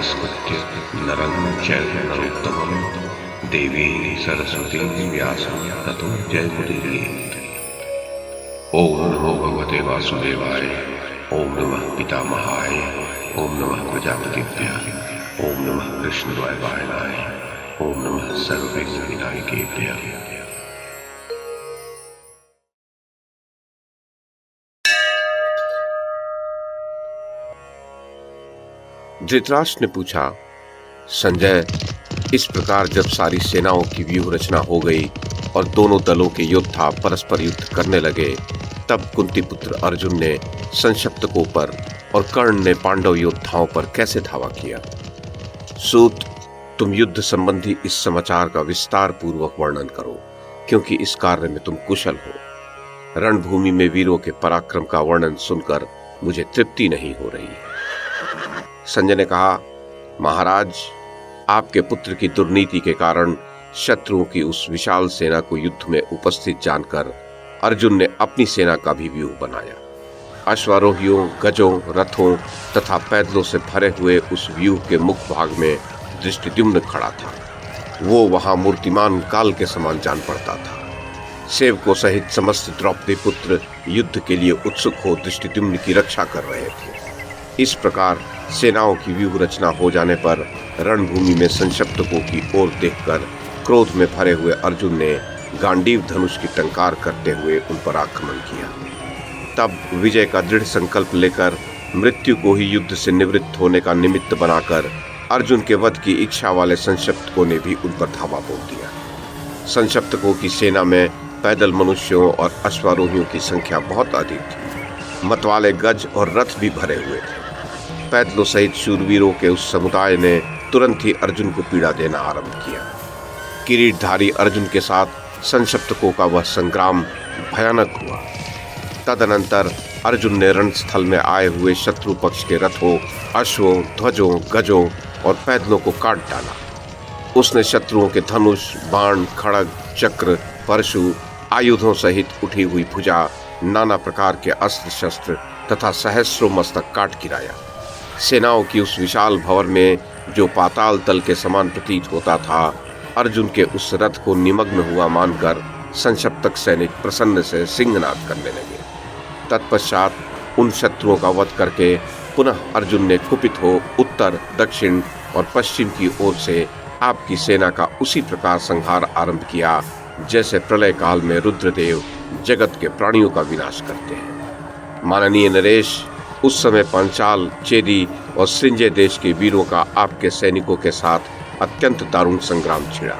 नमस्कृत्य नरं चैव नरोत्तमं देवीं सरस्वतीं व्यासं ततो जयमुदीरयेत्। ओम नमो भगवते वासुदेवाय। ओम नमः पितामहाय। ओम नमः प्रजापतिभ्यः। ओम नमः कृष्णद्वैपायनाय। ओम नमः सर्वविघ्नविनायकेभ्यः। धृतराष्ट्र ने पूछा, संजय, इस प्रकार जब सारी सेनाओं की व्यूह रचना हो गई और दोनों दलों के योद्धा परस्पर युद्ध करने लगे, तब कुंती पुत्र अर्जुन ने संशप्तकों पर और कर्ण ने पांडव योद्धाओं पर कैसे धावा किया? सूत, तुम युद्ध संबंधी इस समाचार का विस्तार पूर्वक वर्णन करो, क्योंकि इस कार्य में तुम कुशल हो। रणभूमि में वीरों के पराक्रम का वर्णन सुनकर मुझे तृप्ति नहीं हो रही। संजय ने कहा, महाराज, आपके पुत्र की दुर्नीति के कारण शत्रुओं की उस विशाल सेना को युद्ध में उपस्थित जानकर अर्जुन ने अपनी सेना का भी व्यूह बनाया। अश्वारोहियों, गजों, रथों तथा पैदलों से भरे हुए उस व्यूह के मुख्य भाग में धृष्टद्युम्न खड़ा था। वो वहां मूर्तिमान काल के समान जान पड़ता था। सेवकों सहित समस्त द्रौपदी पुत्र युद्ध के लिए उत्सुक हो धृष्टद्युम्न की रक्षा कर रहे थे। इस प्रकार सेनाओं की व्यूह रचना हो जाने पर रणभूमि में संशप्तकों की ओर देखकर क्रोध में भरे हुए अर्जुन ने गांडीव धनुष की टंकार करते हुए उन पर आक्रमण किया। तब विजय का दृढ़ संकल्प लेकर मृत्यु को ही युद्ध से निवृत्त होने का निमित्त बनाकर अर्जुन के वध की इच्छा वाले संशप्तकों ने भी उन पर धावा बोल दिया। संशप्तकों की सेना में पैदल मनुष्यों और अश्वारोहियों की संख्या बहुत अधिक थी। मतवाले गज और रथ भी भरे हुए थे। पैदलों सहित शूरवीरों के उस समुदाय ने तुरंत ही अर्जुन को पीड़ा देना आरंभ किया। किरीटधारी अर्जुन के साथ संशप्तकों का वह संग्राम भयानक हुआ। तदनंतर अर्जुन ने रणस्थल में आए हुए शत्रु पक्ष के रथों, अश्वों, ध्वजों, गजों और पैदलों को काट डाला। उसने शत्रुओं के धनुष, बाण, खड़ग, चक्र, परशु, आयुधों सहित उठी हुई भुजा, नाना प्रकार के अस्त्र शस्त्र तथा सहस्रों मस्तक काट गिराया। सेनाओं की उस विशाल भंवर में, जो पाताल तल के समान प्रतीत होता था, अर्जुन के उस रथ को निमग्न हुआ मानकर संशप्तक सैनिक प्रसन्न से सिंहनाद करने लगे। तत्पश्चात उन शत्रुओं का वध करके पुनः अर्जुन ने कुपित हो उत्तर, दक्षिण और पश्चिम की ओर से आपकी सेना का उसी प्रकार संहार आरंभ किया, जैसे प्रलय काल में रुद्रदेव जगत के प्राणियों का विनाश करते हैं। माननीय नरेश, उस समय पांचाल, चेदी और सृंजय देश के वीरों का आपके सैनिकों के साथ अत्यंत दारुण संग्राम छिड़ा।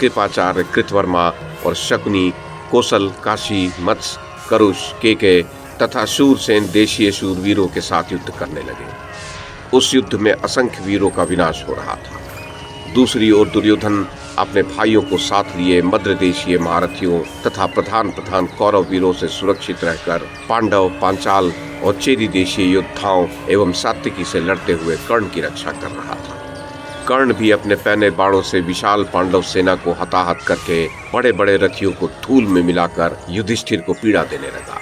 कृपाचार्य, कृतवर्मा और शकुनी, कौशल, काशी, मत्स्य, करुष, केके तथा शूरसेन देशीय शूरवीरों के साथ युद्ध करने लगे। उस युद्ध में असंख्य वीरों का विनाश हो रहा था। दूसरी ओर दुर्योधन अपने भाइयों को साथ लिए मद्र देशीय महारथियों तथा प्रधान कौरव वीरों से सुरक्षित रहकर पांडव, पांचाल और चेदी देशीय योद्धाओं एवं सात्विकी से लड़ते हुए कर्ण की रक्षा कर रहा था। कर्ण भी अपने पैने बाणों से विशाल पांडव सेना को हताहत करके बड़े बड़े रथियों को धूल में मिलाकर युधिष्ठिर को पीड़ा देने लगा।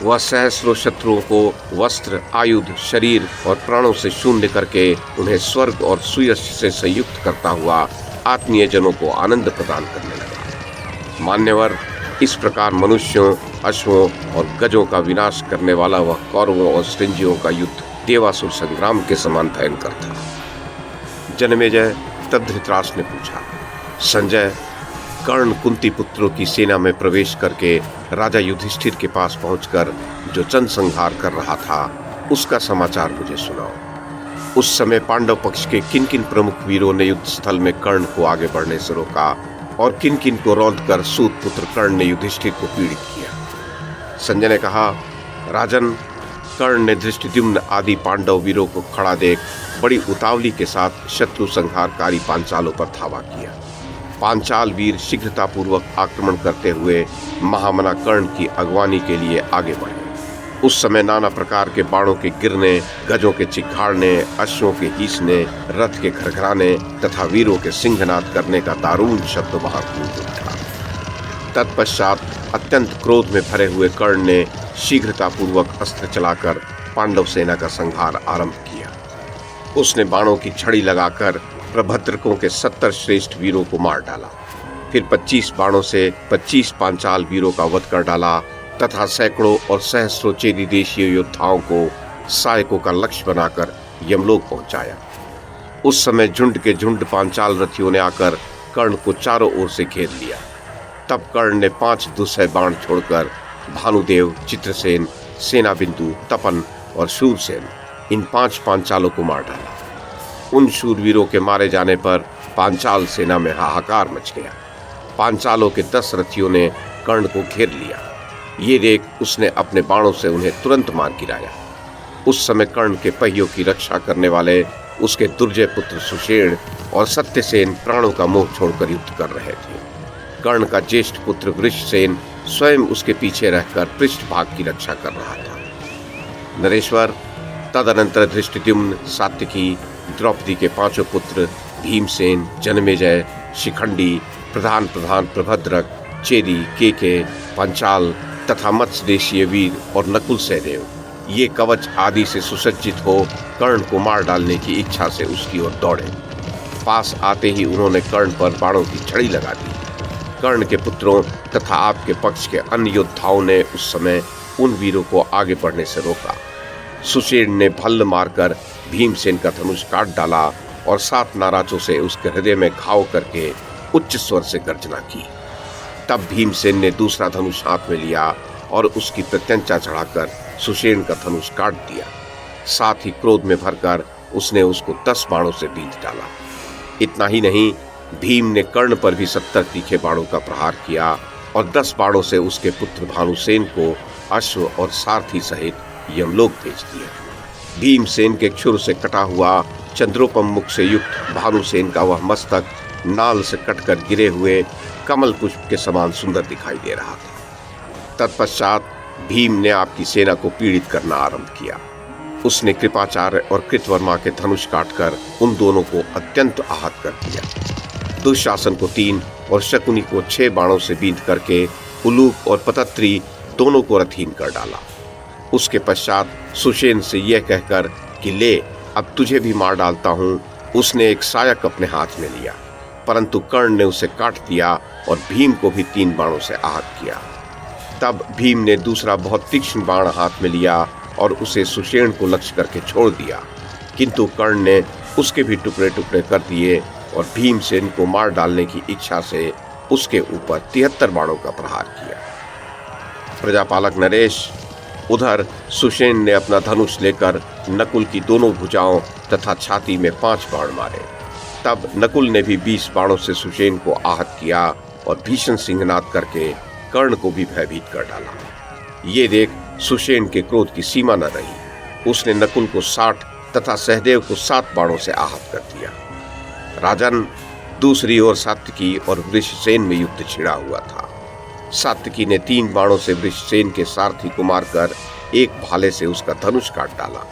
वह सहस्रों शत्रुओं को वस्त्र, आयुध, शरीर और प्राणों से शून्य करके उन्हें स्वर्ग और सुयश से संयुक्त करता हुआ आत्मीय जनों को आनंद प्रदान करने लगा। मान्यवर, इस प्रकार मनुष्यों, अश्वों और गजों का विनाश करने वाला वह कौरवों और सृंजियों का युद्ध देवासुर संग्राम के समान भयंकर था। जनमेजय, तब धृतराष्ट्र ने पूछा, संजय, कर्ण कुंती पुत्रों की सेना में प्रवेश करके राजा युधिष्ठिर के पास पहुंचकर जो जनसंहार कर रहा था, उसका समाचार मुझे सुनाओ। उस समय पांडव पक्ष के किन किन प्रमुख वीरों ने युद्ध स्थल में कर्ण को आगे बढ़ने से रोका और किन किन को रौंदकर सूत पुत्र कर्ण ने युधिष्ठिर को पीड़ित किया? संजय ने कहा, राजन, कर्ण ने धृष्टद्युम्न आदि पांडव वीरों को खड़ा देख बड़ी उतावली के साथ शत्रु संहारकारी पांचालों पर धावा किया। पांचाल वीर शीघ्रतापूर्वक आक्रमण करते हुए महामना कर्ण की अगवानी के लिए आगे बढ़े। उस समय नाना प्रकार के बाणों के गिरने, गजों के चिघाड़ने, अश्वों के हीसने, रथ के घरघराने तथा वीरों के सिंहनाद करने का दारुण शब्द वहां गूंज उठा। तत्पश्चात अत्यंत क्रोध में भरे हुए कर्ण ने शीघ्रतापूर्वक अस्त्र चलाकर पांडव सेना का संहार आरंभ किया। उसने बाणों की छड़ी लगाकर प्रभद्रकों के 70 श्रेष्ठ वीरों को मार डाला। फिर 25 बाणों से 25 पांचाल वीरों का वध कर डाला तथा सैकड़ों और सहस्रों चेदी देशीय योद्धाओं को सहायकों का लक्ष्य बनाकर यमलोक पहुंचाया। उस समय झुंड के झुंड पांचाल रथियों ने आकर कर्ण को चारों ओर से घेर लिया। तब कर्ण ने 5 दुस्सह बाण छोड़कर भानुदेव, चित्रसेन, सेनाबिंदु, तपन और शूरसेन इन 5 पांचालों को मार डाला। उन शूरवीरों के मारे जाने पर पांचाल सेना में हाहाकार मच गया। पांचालों के 10 रथियों ने कर्ण को घेर लिया। ये देख उसने अपने बाणों से उन्हें तुरंत मार गिराया। उस समय कर्ण के पहियों की रक्षा करने वाले उसके दुर्जय पुत्र सुषेण और सत्यसेन प्राणों का मोह छोड़कर युद्ध कर रहे थे। कर्ण का ज्येष्ठ पुत्र वृषसेन स्वयं उसके पीछे रहकर पृष्ठभाग की रक्षा कर रहा था। नरेश्वर, तदनंतर धृष्टद्युम्न, सात्यकी, द्रौपदी के 5 पुत्र भीमसेन, जनमेजय, शिखंडी, प्रधान प्रभद्रक, चेदी, केके, पंचाल तथा मत्स्य देशीय वीर और नकुल सहदेव ये कवच आदि से सुसज्जित हो कर्ण को मार डालने की इच्छा से उसकी ओर दौड़े। पास आते ही उन्होंने कर्ण पर बाणों की छड़ी लगा दी। कर्ण के पुत्रों तथा आपके पक्ष के अन्य योद्धाओं ने उस समय उन वीरों को आगे बढ़ने से रोका। सुषेण ने भल्ल मारकर भीमसेन का धनुष काट डाला और 7 नाराजों से उसके हृदय में घाव करके उच्च स्वर से गर्जना की। तब भीमसेन ने दूसरा धनुष हाथ में लिया और उसकी प्रत्यंचा चढ़ाकर सुषेण का धनुष काट दिया। साथ ही क्रोध में भरकर उसने उसको 10 बाणों से बींध डाला। इतना ही नहीं, भीम ने कर्ण पर भी 70 तीखे बाणों का प्रहार किया और 10 बाणों से उसके पुत्र भानुसेन को अश्व और सारथी सहित यमलोक भेज दिया। भीमसेन के क्षुर से कटा हुआ चंद्रोपम मुख से युक्त भानुसेन का वह मस्तक नाल से कटकर गिरे हुए कमल पुष्प के समान सुंदर दिखाई दे रहा था। तत्पश्चात भीम ने आपकी सेना को पीड़ित करना आरंभ किया। उसने कृपाचार्य और कृतवर्मा के धनुष काटकर उन दोनों को अत्यंत आहत कर दिया। दुशासन को 3 और शकुनी को 6 बाणों से बींध करके उलूक और पतत्री दोनों को रथहीन कर डाला। उसके पश्चात सुषेण से यह कहकर कि ले अब तुझे भी मार डालता हूँ, उसने एक सायक अपने हाथ में लिया, परंतु कर्ण ने उसे काट दिया और भीम को भी 3 बाणों से आहत किया। तब भीम ने दूसरा बहुत तीक्ष्ण बाण हाथ में लिया और उसे सुषेण को लक्ष्य करके छोड़ दिया, किंतु कर्ण ने उसके भी टुकड़े टुकड़े कर दिए और भीमसेन को मार डालने की इच्छा से उसके ऊपर 73 बाणों का प्रहार किया। प्रजापालक नरेश, उधर सुषेण ने अपना धनुष लेकर नकुल की दोनों भुजाओं तथा छाती में 5 बाण मारे। तब नकुल ने भी 20 बाणों से सुषेण को आहत किया और भीषण सिंहनाद करके कर्ण को भी भयभीत कर डाला। ये देख सुषेण के क्रोध की सीमा न रही। उसने नकुल को 60 तथा सहदेव को 7 बाणों से आहत कर दिया। राजन, दूसरी ओर सात्यकी और वृषसेन में युद्ध छिड़ा हुआ था। सात्यकी ने 3 बाणों से वृषसेन के सारथी को मारकर एक भाले से उसका धनुष काट डाला।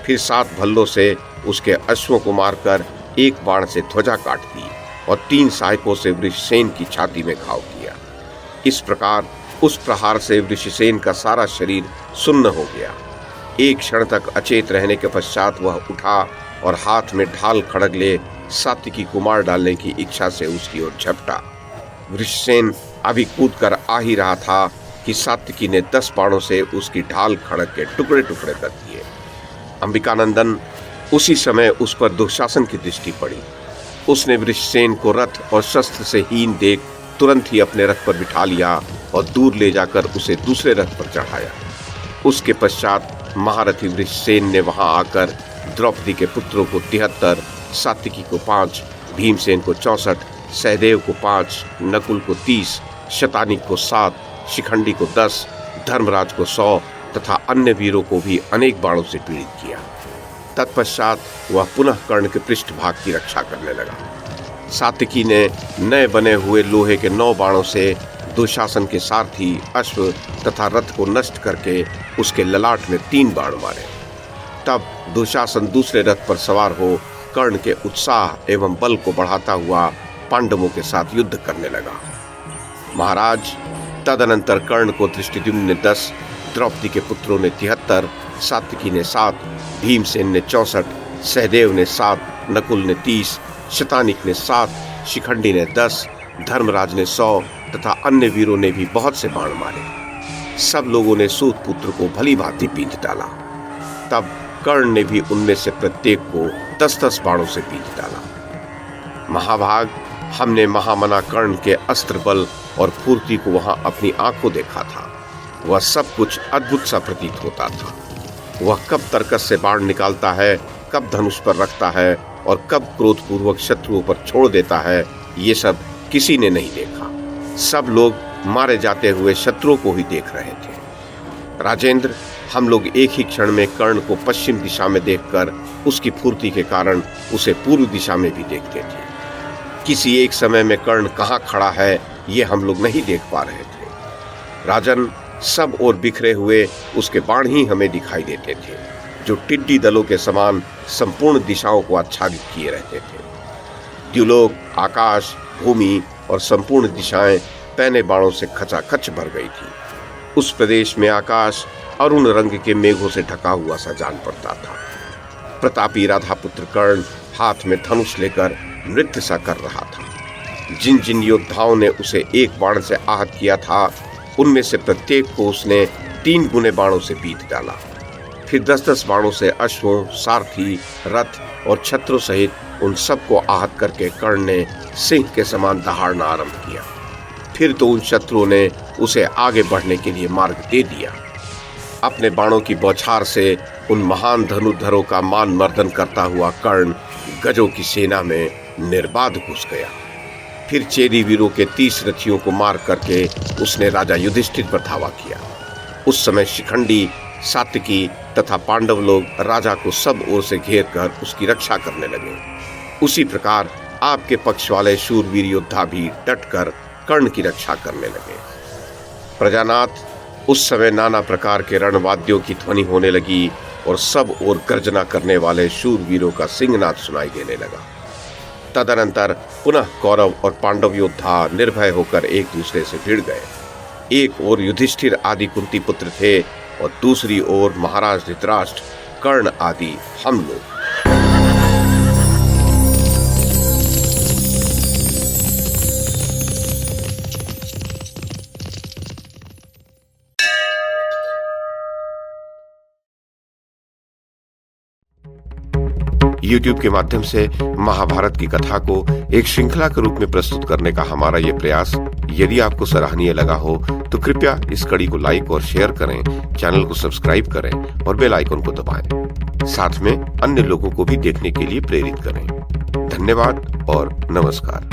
फिर 7 भल्लों से उसके अश्वों को मारकर एक बाण से ध्वजा काट दी और 3 सहायकों से वृषसेन की छाती में घाव किया। इस प्रकार उस प्रहार से वृषसेन का सारा शरीर सुन्न हो गया। एक क्षण तक अचेत रहने के पश्चात वह उठा और हाथ में ढाल खड़ग ले सात्यकी को मार डालने की इच्छा से उसकी ओर झपटा। वृषसेन अभी कूद कर आ ही रहा था कि सात्यकी ने 10 बाणों से उसकी ढाल खड़ग के टुकड़े टुकड़े कर दिए। अंबिकानंदन, उसी समय उस पर दुशासन की दृष्टि पड़ी। उसने वृषसेन को रथ और शस्त्र से हीन देख तुरंत ही अपने रथ पर बिठा लिया और दूर ले जाकर उसे दूसरे रथ पर चढ़ाया। उसके पश्चात महारथी वृषसेन ने वहां आकर द्रौपदी के पुत्रों को 73, सात्यकी को 5, भीमसेन को 64, सहदेव को 5, नकुल को 30, शतानिक को 7, शिखंडी को 10, धर्मराज को 100 तथा अन्य वीरों को भी अनेक बाणों से पीड़ित किया। तत्पश्चात वह पुनः कर्ण के पृष्ठभाग की रक्षा करने लगा। सात्यकी ने नए बने हुए लोहे के 9 बाणों से दुशासन के सारथी, अश्व तथा रथ को नष्ट करके उसके ललाट में 3 बाण मारे। तब दुशासन दूसरे रथ पर सवार हो कर्ण के उत्साह एवं बल को बढ़ाता हुआ पांडवों के साथ युद्ध करने लगा। महाराज, तदनंतर कर्ण को धृष्टद्युम्न ने 10, द्रौपदी के पुत्रों ने 73, सात्यकी ने 7, भीमसेन ने 64, सहदेव ने 7, नकुल ने 30, शतानिक ने 7, शिखंडी ने 10, धर्मराज ने 100 तथा अन्य वीरों ने भी बहुत से बाण मारे। सब लोगों ने सूत पुत्र को भली भांति पीट डाला। तब कर्ण ने भी उनमें से प्रत्येक को 10-10 बाणों से पीट डाला। महाभाग, हमने महामना कर्ण के अस्त्र बल और फूर्ति को वहां अपनी आंखों देखा था। वह सब कुछ अद्भुत सा प्रतीत होता था। वह कब तर्कस से बाण निकालता है, कब धनुष पर रखता है और कब क्रोधपूर्वक शत्रुओं पर छोड़ देता है, ये सब किसी ने नहीं देखा। सब लोग मारे जाते हुए शत्रुओं को ही देख रहे थे। राजेंद्र, हम लोग एक ही क्षण में कर्ण को पश्चिम दिशा में देखकर उसकी फूर्ति के कारण उसे पूर्व दिशा में भी देखते थे। किसी एक समय में कर्ण कहाँ खड़ा है ये हम लोग नहीं देख पा रहे थे। राजन, सब ओर बिखरे हुए उसके बाण ही हमें दिखाई देते थे, जो टिड्डी दलों के समान संपूर्ण दिशाओं को आच्छादित किए रहते थे। द्युलोक, आकाश, भूमि और संपूर्ण दिशाएं पैने बाणों से खचाखच भर गई थी। उस प्रदेश में आकाश अरुण रंग के मेघों से ढका हुआ सा जान पड़ता था। प्रतापी राधापुत्र कर्ण हाथ में धनुष लेकर नृत्य सा कर रहा था। जिन जिन योद्धाओं ने उसे एक बाण से आहत किया था, उनमें से प्रत्येक को उसने 3 गुने बाणों से पीट डाला। फिर 10-10 बाणों से अश्वों, सारथी, रथ और छत्रों सहित उन सबको आहत करके कर्ण ने सिंह के समान दहाड़ना आरंभ किया। फिर तो उन शत्रुओं ने उसे आगे बढ़ने के लिए मार्ग दे दिया। अपने बाणों की बौछार से उन महान धनुर्धरों का मान मर्दन करता हुआ कर्ण गजों की सेना में निर्बाध घुस गया। फिर चेदी वीरों के 30 रथियों को मार करके उसने राजा युधिष्ठिर पर धावा किया। उस समय शिखंडी, सात्यकी तथा पांडव लोग राजा को सब ओर से घेर कर उसकी रक्षा करने लगे। उसी प्रकार आपके पक्ष वाले शूरवीर योद्धा भी डटकर कर्ण की रक्षा करने लगे। प्रजानाथ, उस समय नाना प्रकार के रणवाद्यों की ध्वनि होने लगी और सब ओर गर्जना करने वाले शूरवीरों का सिंहनाद सुनाई देने लगा। तदनंतर पुनः कौरव और पांडव योद्धा निर्भय होकर एक दूसरे से भिड़ गए। एक ओर युधिष्ठिर आदि कुंती पुत्र थे और दूसरी ओर महाराज धृतराष्ट्र, कर्ण आदि हम लोग। YouTube के माध्यम से महाभारत की कथा को एक श्रृंखला के रूप में प्रस्तुत करने का हमारा ये प्रयास यदि आपको सराहनीय लगा हो तो कृपया इस कड़ी को लाइक और शेयर करें, चैनल को सब्सक्राइब करें और बेल आइकन को दबाएं। साथ में अन्य लोगों को भी देखने के लिए प्रेरित करें। धन्यवाद और नमस्कार।